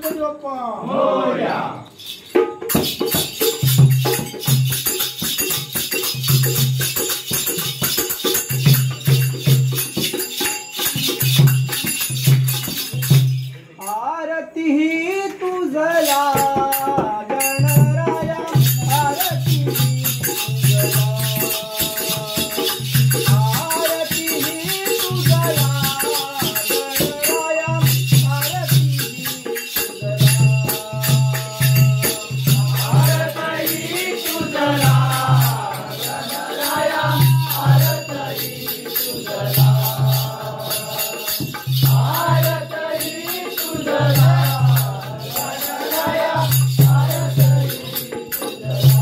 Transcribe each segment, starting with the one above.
गणपती बाप्पा मोरया. आरती ही तुझला गणराया आरती तुझला आरती ही तुझला गणराया आरती तुझला आरती तुझला गणराया आरती तुझला आरती तुझला गणराया आरती तुझला.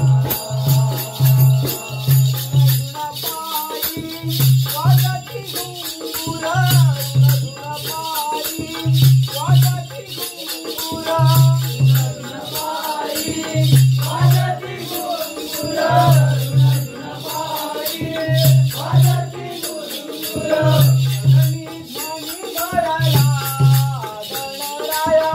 वाजती घुंगुर पायी वाजती घुंगुर वाजती घुंगुर वाजती घुंगुर धनी धनी घराला गणराया